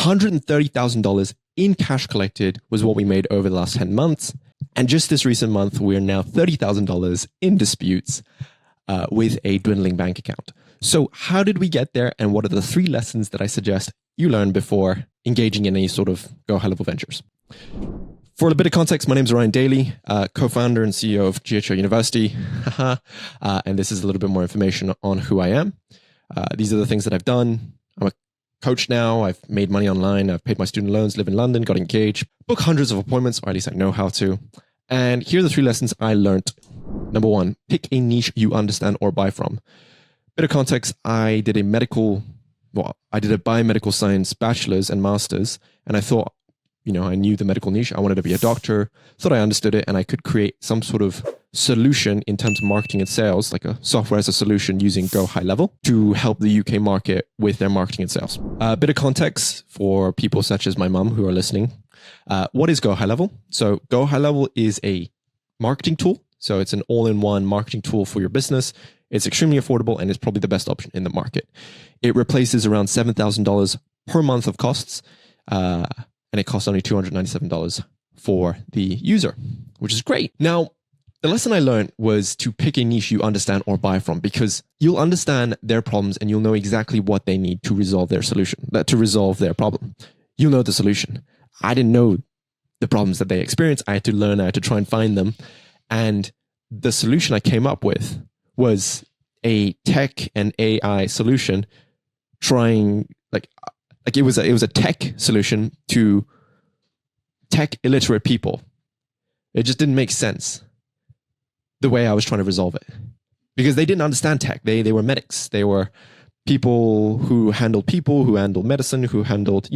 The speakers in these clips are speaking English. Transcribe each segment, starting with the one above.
$130,000 in cash collected was what we made over the last 10 months. And just this recent month, we're now $30,000 in disputes with a dwindling bank account. So how did we get there? And what are the 3 lessons that I suggest you learn before engaging in any sort of GoHighLevel ventures? For a bit of context, my name is Orien Daly, co-founder and CEO of GoHighLevel University. And this is a little bit more information on who I am. These are the things that I've done. I'm a coach now. I've made money online. I've paid my student loans, live in London, got engaged, book hundreds of appointments, or at least I know how to. And here are the 3 lessons I learned. Number 1, pick a niche you understand or buy from. Bit of context, I did a biomedical science bachelor's and master's, and I thought, I knew the medical niche. I wanted to be a doctor, thought I understood it, and I could create some sort of solution in terms of marketing and sales, like a software as a solution using GoHighLevel to help the UK market with their marketing and sales. A bit of context for people such as my mum who are listening. What is GoHighLevel? So GoHighLevel is a marketing tool. So it's an all-in-one marketing tool for your business. It's extremely affordable and it's probably the best option in the market. It replaces around $7,000 per month of costs. And it costs only $297 for the user, which is great. Now, the lesson I learned was to pick a niche you understand or buy from, because you'll understand their problems and you'll know exactly what they need to resolve their solution, to resolve their problem. You'll know the solution. I didn't know the problems that they experience. I had to learn, I had to try and find them. And the solution I came up with was a tech and AI solution it was a tech solution to tech illiterate people. It just didn't make sense the way I was trying to resolve it, because they didn't understand tech. They were medics. They were people, who handled medicine, who handled,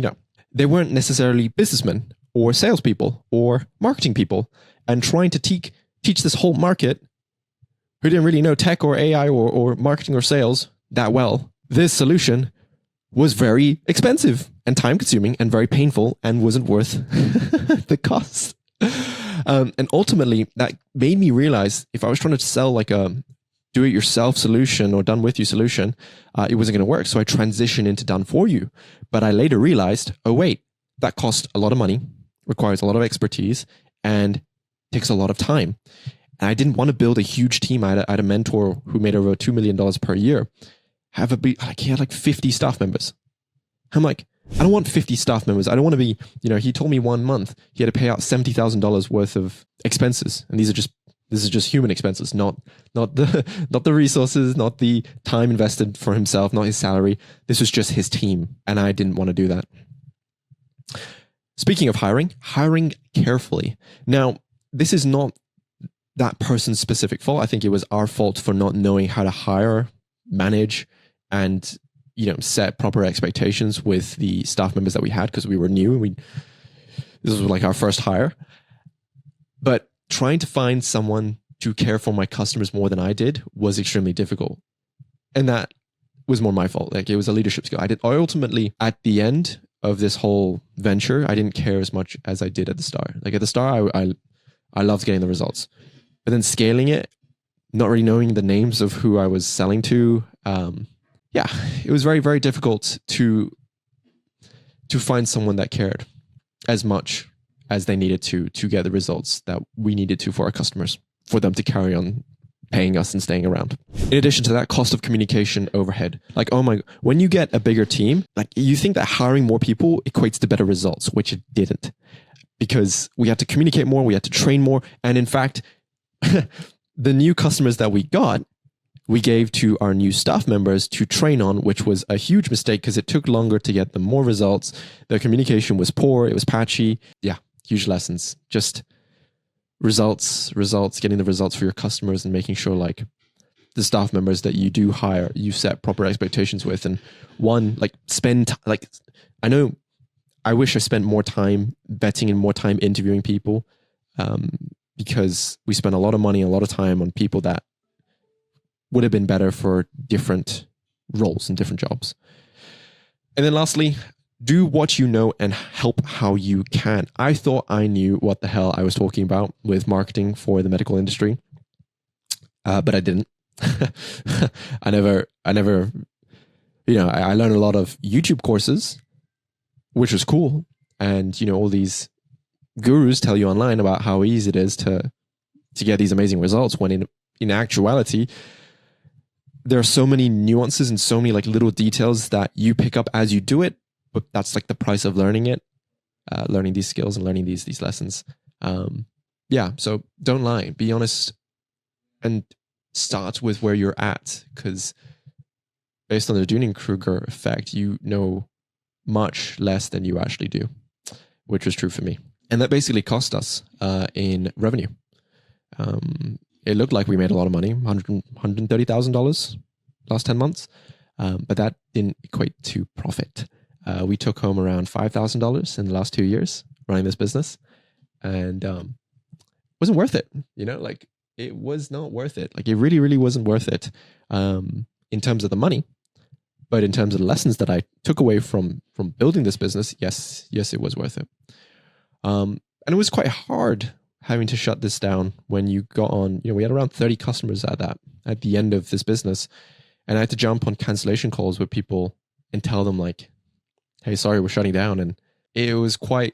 they weren't necessarily businessmen or salespeople or marketing people, and trying to teach this whole market who didn't really know tech or AI or marketing or sales that well. This solution was very expensive and time consuming and very painful and wasn't worth the cost. And ultimately that made me realize if I was trying to sell like a do-it-yourself solution or done-with-you solution, it wasn't going to work. So I transitioned into done-for-you. But I later realized, oh wait, that costs a lot of money, requires a lot of expertise, and takes a lot of time. And I didn't want to build a huge team. I had a mentor who made over $2 million per year. He had like 50 staff members. I'm like, I don't want 50 staff members. I don't want to be, he told me 1 month he had to pay out $70,000 worth of expenses. And this is just human expenses, not the resources, not the time invested for himself, not his salary. This was just his team. And I didn't want to do that. Speaking of hiring carefully. Now, this is not that person's specific fault. I think it was our fault for not knowing how to hire, manage, and set proper expectations with the staff members that we had, because we were new. This was like our first hire. But trying to find someone to care for my customers more than I did was extremely difficult. And that was more my fault. Like, it was a leadership skill. I ultimately, at the end of this whole venture, I didn't care as much as I did at the start. Like at the start, I loved getting the results. But then scaling it, not really knowing the names of who I was selling to, it was very, very difficult to find someone that cared as much as they needed to get the results that we needed to for our customers, for them to carry on paying us and staying around. In addition to that, cost of communication overhead. Like, when you get a bigger team, like, you think that hiring more people equates to better results, which it didn't, because we had to communicate more, we had to train more. And in fact, the new customers that we got, we gave to our new staff members to train on, which was a huge mistake because it took longer to get them more results. The communication was poor. It was patchy. Yeah, huge lessons. Just results, getting the results for your customers and making sure like the staff members that you do hire, you set proper expectations with. And I wish I spent more time vetting and more time interviewing people, because we spent a lot of money, a lot of time on people that would have been better for different roles and different jobs. And then lastly, do what you know and help how you can. I thought I knew what the hell I was talking about with marketing for the medical industry, but I didn't. I never, I learned a lot of YouTube courses which was cool. And, all these gurus tell you online about how easy it is to get these amazing results, when in actuality, there are so many nuances and so many like little details that you pick up as you do it, but that's like the price of learning it, learning these skills and learning these lessons. So don't lie, be honest, and start with where you're at, because based on the Dunning-Kruger effect, you know much less than you actually do, which was true for me. And that basically cost us in revenue. It looked like we made a lot of money, $130,000 last 10 months, but that didn't equate to profit. We took home around $5,000 in the last 2 years running this business, and it wasn't worth it. It was not worth it. Like, it really, really wasn't worth it in terms of the money, but in terms of the lessons that I took away from building this business, yes, it was worth it. And it was quite hard having to shut this down when you got on, we had around 30 customers at the end of this business. And I had to jump on cancellation calls with people and tell them like, hey, sorry, we're shutting down. And it was quite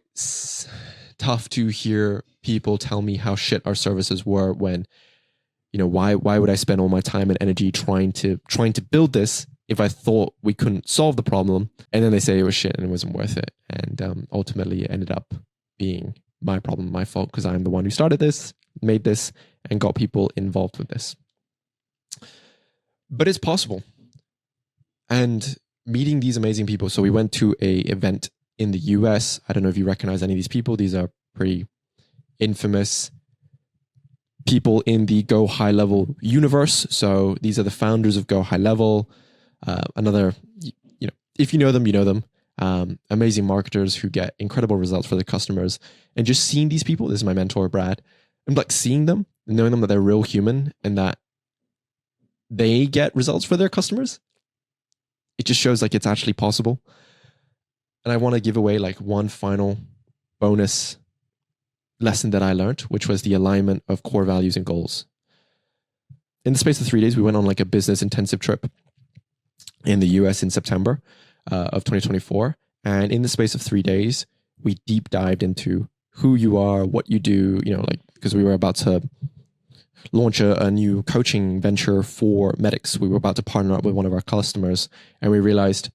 tough to hear people tell me how shit our services were, when, why would I spend all my time and energy trying to build this if I thought we couldn't solve the problem? And then they say it was shit and it wasn't worth it. And ultimately it ended up being my problem, my fault, because I'm the one who started this, made this, and got people involved with this. But it's possible. And meeting these amazing people. So we went to a event in the US. I don't know if you recognize any of these people. These are pretty infamous people in the GoHighLevel universe. So these are the founders of GoHighLevel. Another, if you know them, you know them. Amazing marketers who get incredible results for their customers. And just seeing these people, this is my mentor, Brad, and like seeing them and knowing them that they're real human and that they get results for their customers, it just shows like it's actually possible. And I want to give away like one final bonus lesson that I learned, which was the alignment of core values and goals. In the space of 3 days, we went on like a business intensive trip in the US in September of 2024. And in the space of 3 days, we deep dived into who you are, what you do, because we were about to launch a new coaching venture for medics. We were about to partner up with one of our customers, and we realized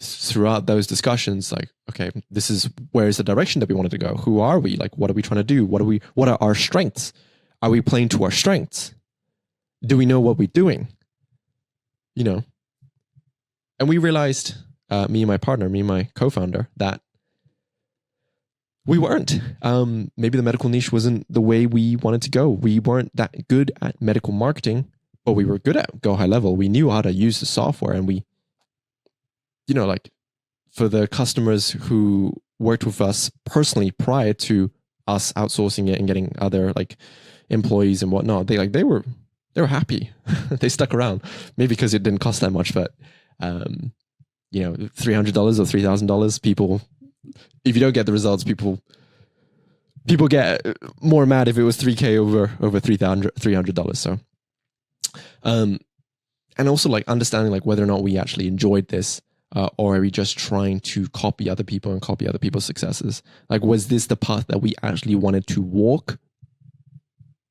throughout those discussions, like, okay, this is where's the direction that we wanted to go. Who are we? Like, what are we trying to do? What are our strengths? Are we playing to our strengths? Do we know what we're doing? And we realized, me and my co-founder, that we weren't. Maybe the medical niche wasn't the way we wanted to go. We weren't that good at medical marketing, but we were good at GoHighLevel. We knew how to use the software, and we, for the customers who worked with us personally prior to us outsourcing it and getting other like employees and whatnot, they were happy. They stuck around, maybe because it didn't cost that much, but $300 or $3,000, people, if you don't get the results, people get more mad if it was $3K over $300. So, and also like understanding like whether or not we actually enjoyed this, or are we just trying to copy other people and copy other people's successes? Like, was this the path that we actually wanted to walk?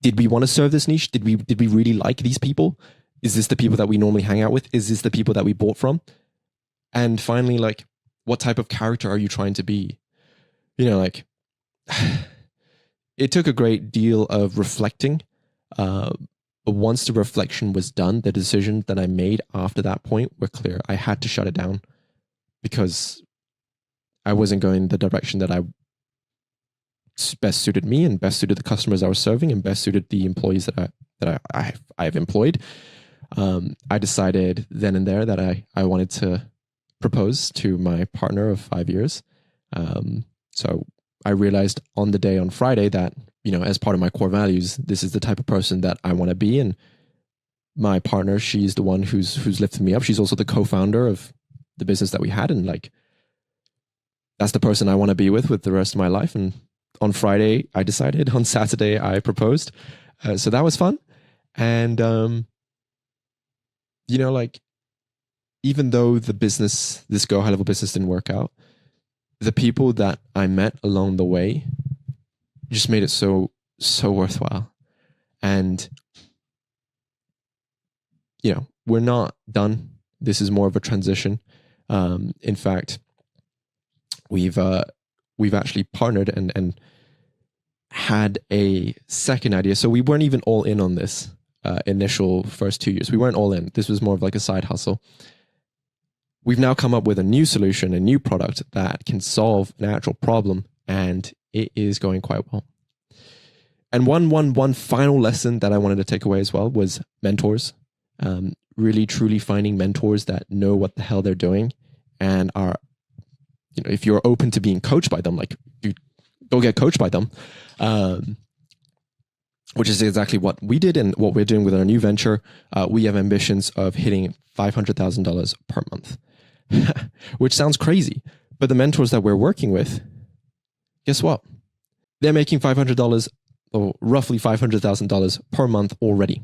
Did we want to serve this niche? Did we really like these people? Is this the people that we normally hang out with? Is this the people that we bought from? And finally, like, what type of character are you trying to be? It took a great deal of reflecting. But once the reflection was done, the decisions that I made after that point were clear. I had to shut it down because I wasn't going the direction that I best suited me and best suited the customers I was serving and best suited the employees that I've employed. I decided then and there that I wanted to propose to my partner of 5 years. So I realized on Friday that, as part of my core values, this is the type of person that I want to be. And my partner, she's the one who's lifted me up. She's also the co-founder of the business that we had. And like, that's the person I want to be with the rest of my life. And on Friday, I decided. On Saturday, I proposed. So that was fun. And, even though this GoHighLevel business didn't work out, the people that I met along the way just made it so worthwhile. And, you know, we're not done. This is more of a transition. In fact, we've actually partnered and had a second idea. So we weren't even all in on this initial first 2 years. We weren't all in. This was more of like a side hustle. We've now come up with a new solution, a new product that can solve an actual problem, and it is going quite well. And one final lesson that I wanted to take away as well was mentors. Really, truly finding mentors that know what the hell they're doing and are, you know, if you're open to being coached by them, like you go get coached by them, which is exactly what we did and what we're doing with our new venture. We have ambitions of hitting $500,000 per month, which sounds crazy. But the mentors that we're working with, guess what? They're making $500 or roughly $500,000 per month already.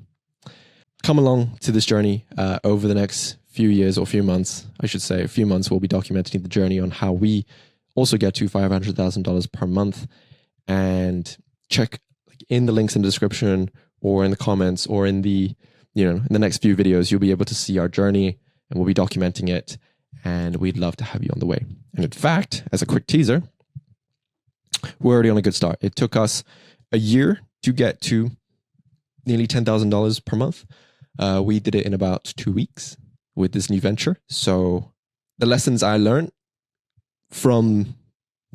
Come along to this journey over the next few years or few months. I should say a few months, we'll be documenting the journey on how we also get to $500,000 per month. And check in the links in the description or in the comments or in the, you know, in the next few videos, you'll be able to see our journey and we'll be documenting it. And we'd love to have you on the way. And in fact, as a quick teaser, we're already on a good start. It took us a year to get to nearly $10,000 per month. We did it in about 2 weeks with this new venture. So the lessons I learned from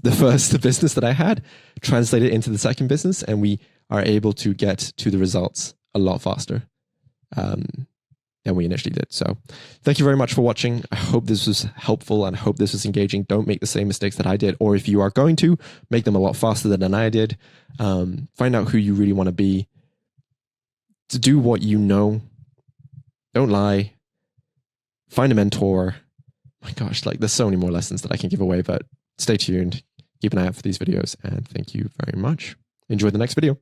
the first business that I had translated into the second business, and we are able to get to the results a lot faster than we initially did. So thank you very much for watching. I hope this was helpful and I hope this was engaging. Don't make the same mistakes that I did, or if you are going to, make them a lot faster than I did. Find out who you really want to be. To do what you know. Don't lie. Find a mentor. My gosh, like there's so many more lessons that I can give away, but stay tuned. Keep an eye out for these videos and thank you very much. Enjoy the next video.